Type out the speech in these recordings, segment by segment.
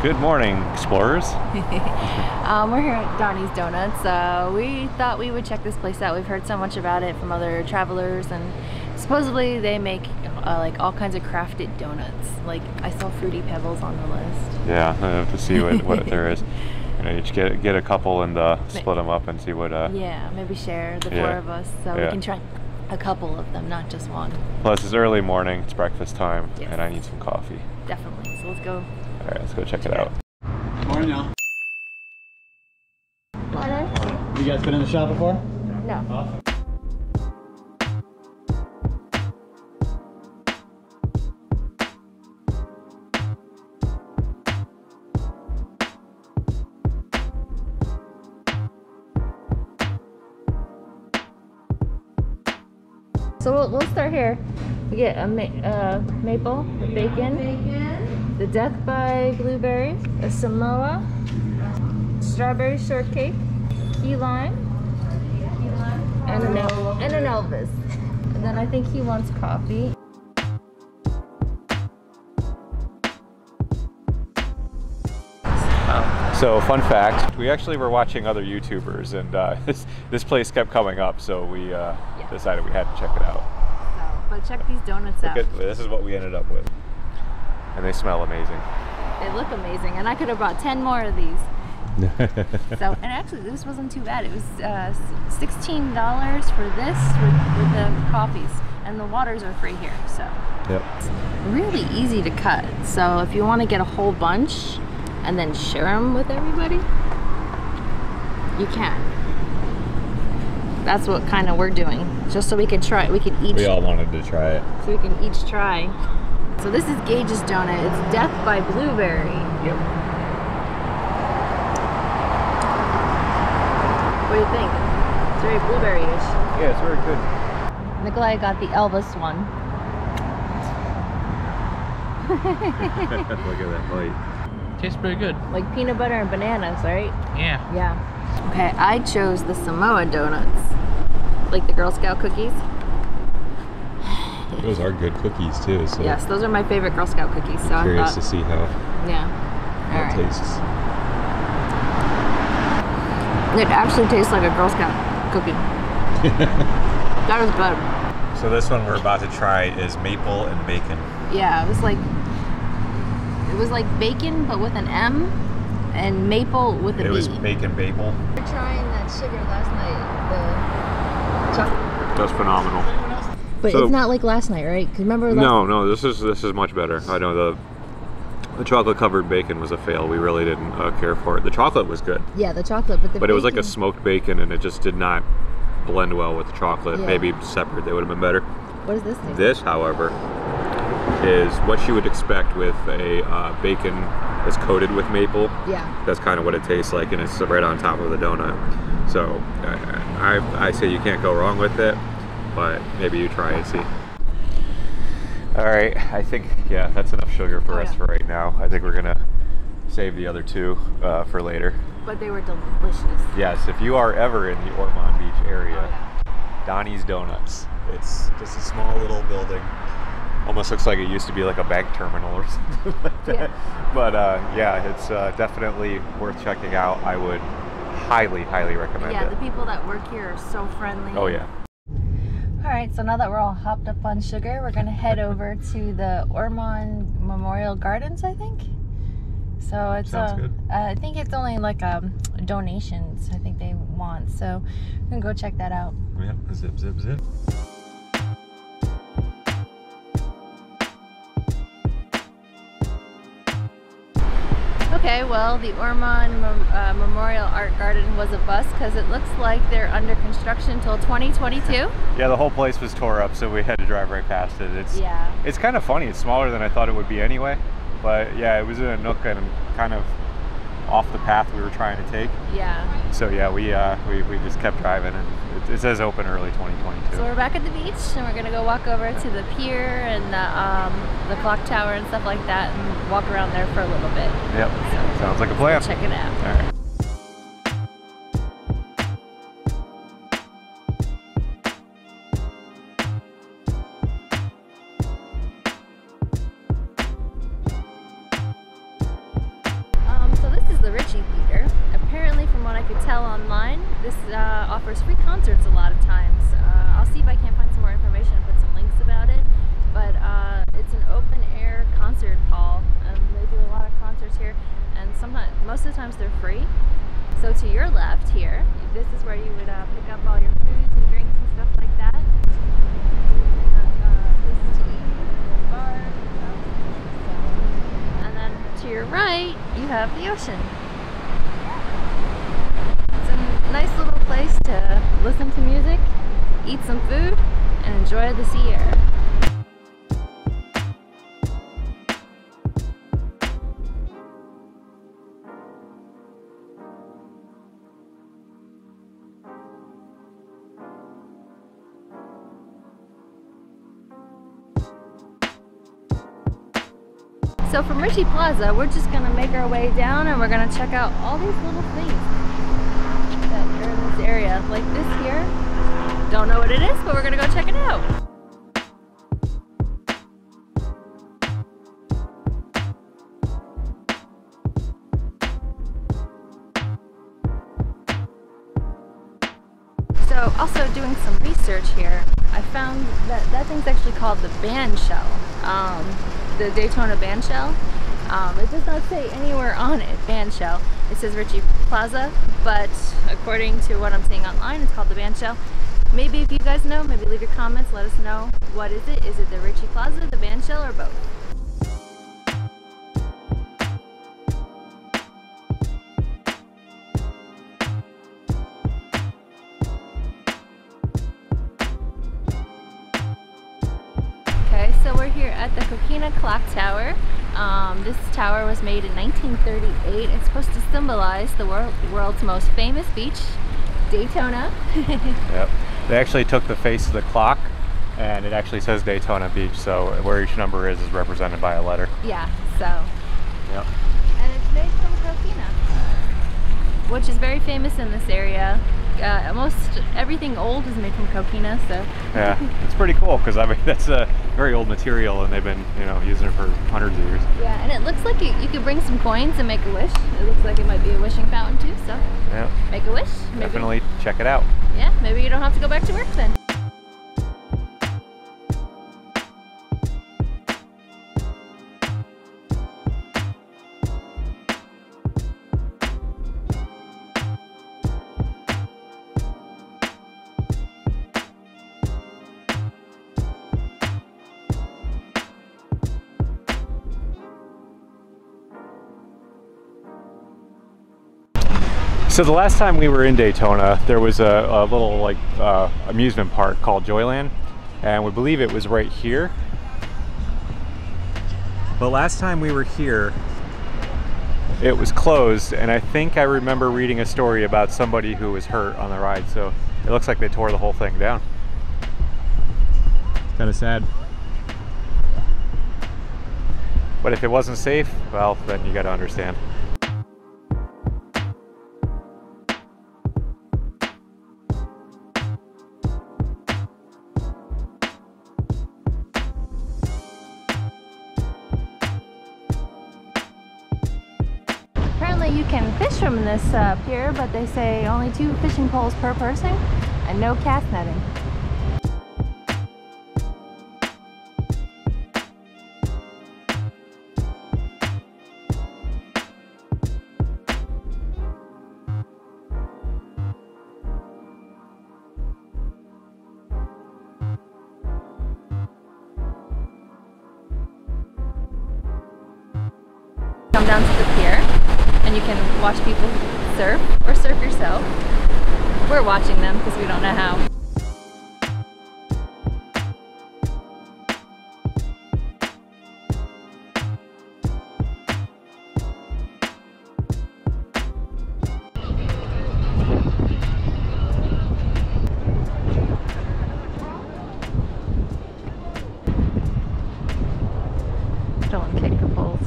Good morning, explorers. We're here at Donnie's Donuts. We thought we would check this place out. We've heard so much about it from other travelers, and supposedly they make like all kinds of crafted donuts. Like I saw Fruity Pebbles on the list. Yeah, I have to see what there is. You know, each get a couple and split them up and see what. Yeah, maybe share the four of us so we can try a couple of them, not just one. Plus, it's early morning. It's breakfast time, yes. and I need some coffee. Definitely. So let's go. All right, let's go check it out. Morning, y'all. Morning. You guys been in the shop before? No. Awesome. So we'll start here. We get a maple, the bacon, the death by blueberry, a Samoa, strawberry shortcake, key lime, and an Elvis. And then I think he wants coffee. So, fun fact, we actually were watching other YouTubers, and this place kept coming up, so we decided we had to check it out. But check these donuts out. This is what we ended up with. And they smell amazing. They look amazing, and I could have bought 10 more of these. So, and actually this wasn't too bad. It was $16 for this with the coffees, and the waters are free here, so. Yep. It's really easy to cut. So if you want to get a whole bunch and then share them with everybody, you can. That's what kind of we're doing, just so we could try it. We could each. We all wanted to try it. So we can each try. So this is Gage's donut. It's Death by Blueberry. Yep. What do you think? It's very blueberry-ish. Yeah, it's very good. Nikolai got the Elvis one. Look at that bite. Tastes pretty good. Like peanut butter and bananas, right? Yeah. Yeah. Okay, I chose the Samoa donuts. Like the Girl Scout cookies. Those are good cookies too. So Yes, those are my favorite Girl Scout cookies. So I'm curious I thought, to see how yeah. it tastes. It actually tastes like a Girl Scout cookie. That was good. So this one we're about to try is maple and bacon. Yeah, it was like bacon but with an M, and maple with a B. It was bacon maple. We were trying that sugar last night, the chocolate. That's phenomenal. But So- it's not like last night, right? Because remember last No, this is much better. I know the chocolate covered bacon was a fail. We really didn't care for it. The chocolate was good. Yeah, the chocolate, but it was like a smoked bacon, and it just did not blend well with the chocolate. Yeah. Maybe separate, they would have been better. What is this thing? This, however, is what you would expect with a bacon that's coated with maple. Yeah. That's kind of what it tastes like, and it's right on top of the donut. So I say you can't go wrong with it, but maybe you try and see. All right, I think, yeah, that's enough sugar for us for right now. I think we're gonna save the other two for later. But they were delicious. Yes, if you are ever in the Ormond Beach area, Donnie's Donuts. It's just a small little building. Almost looks like it used to be like a bank terminal or something like that. Yeah. But yeah, it's definitely worth checking out. I would highly recommend it. Yeah, the people that work here are so friendly. Oh yeah. All right, so now that we're all hopped up on sugar, we're gonna head over to the Ormond Memorial Gardens, I think. So it's Sounds good. I think it's only like donations I think they want. So we can go check that out. Yep, zip, zip, zip. Okay, well, the Ormond Memorial Art Garden was a bust because it looks like they're under construction till 2022. Yeah, the whole place was tore up, so we had to drive right past it. It's kind of funny. It's smaller than I thought it would be anyway. But yeah, it was in a nook and kind of off the path we were trying to take. Yeah. So yeah, we just kept driving, and it says open early 2022. So we're back at the beach, and we're gonna go walk over to the pier and the clock tower and stuff like that, and walk around there for a little bit. Yep. So, sounds like a plan. check it out. All right. I could tell online, this offers free concerts a lot of times. I'll see if I can't find some more information and put some links about it. But it's an open air concert hall, and they do a lot of concerts here. And most of the times they're free. So to your left here, this is where you would pick up all your foods and drinks and stuff like that. Places to eat, bars, and then to your right, you have the ocean. It's a nice little place to listen to music, eat some food, and enjoy the sea air. So from Ritchie Plaza, we're just gonna make our way down and we're gonna check out all these little things that are in this area. Like this here, don't know what it is, but we're gonna go check it out. So also doing some research here, I found that thing's actually called the band shell. The Daytona band shell. It does not say anywhere on it band shell. It says Ritchie Plaza, but according to what I'm seeing online, it's called the band shell. Maybe if you guys know, maybe leave your comments, let us know. What is it? Is it the Ritchie Plaza, the band shell, or both? So we're here at the Coquina Clock Tower. This tower was made in 1938. It's supposed to symbolize the world's most famous beach, Daytona. Yep. They actually took the face of the clock and it actually says Daytona Beach, so where each number is represented by a letter. Yeah, so. Yep. And it's made from coquina, which is very famous in this area. Most everything old is made from coquina, so. Yeah, it's pretty cool because I mean that's a very old material and they've been using it for hundreds of years. Yeah, and it looks like you could bring some coins and make a wish. It looks like it might be a wishing fountain too, so yeah. Make a wish. Maybe. Definitely check it out. Yeah, maybe you don't have to go back to work then. So the last time we were in Daytona, there was a little like amusement park called Joyland, and we believe it was right here. But last time we were here, it was closed, and I think I remember reading a story about somebody who was hurt on the ride, so it looks like they tore the whole thing down. It's kind of sad. But if it wasn't safe, well, then you got to understand. You can fish from this pier, but they say only 2 fishing poles per person and no cast netting. Come down to the pier and you can watch people surf or surf yourself. We're watching them because we don't know how. Don't kick the poles.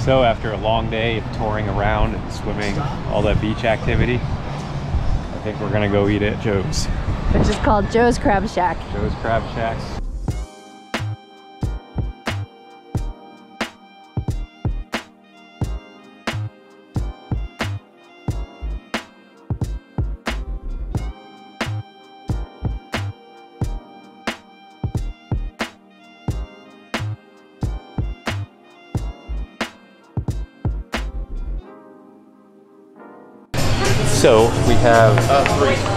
So after a long day of touring around and swimming, all that beach activity, I think we're gonna go eat at Joe's. Which is called Joe's Crab Shack. Joe's Crab Shacks. So we have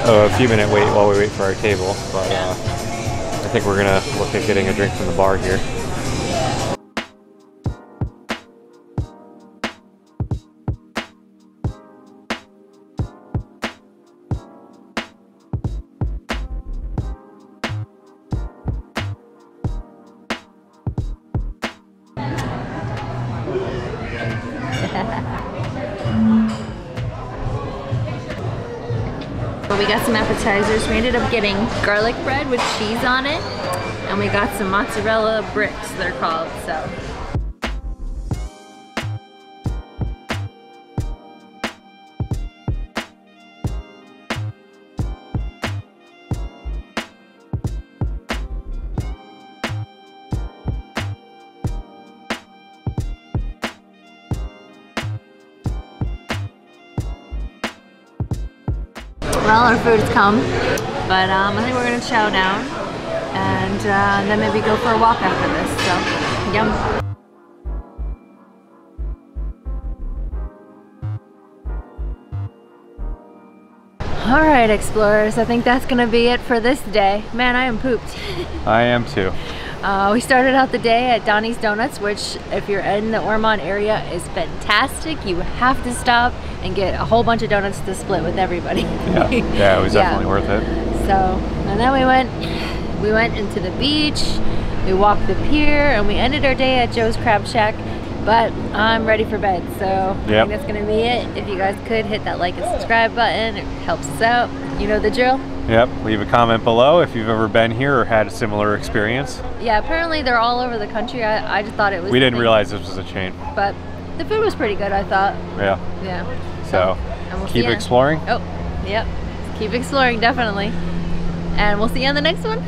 a few minute wait while we wait for our table, but I think we're gonna look at getting a drink from the bar here. But we got some appetizers. We ended up getting garlic bread with cheese on it, and we got some mozzarella bricks, they're called, so. Well, our food has come, but I think we're gonna chow down and then maybe go for a walk after this, so yum. All right, explorers, I think that's gonna be it for this day. Man, I am pooped. I am too. We started out the day at Donnie's Donuts, which if you're in the Ormond area is fantastic. You have to stop and get a whole bunch of donuts to split with everybody. Yeah, it was definitely worth it. So, and then we went into the beach, we walked the pier, and we ended our day at Joe's Crab Shack. But I'm ready for bed, so I think that's gonna be it. If you guys could hit that like and subscribe button, it helps us out. You know the drill. Yep, leave a comment below if you've ever been here or had a similar experience. Yeah, apparently they're all over the country. I just thought it was. We didn't realize this was a chain. But the food was pretty good, I thought. Yeah. Yeah. So and we'll keep exploring. Oh, yep. Keep exploring, definitely. And we'll see you on the next one.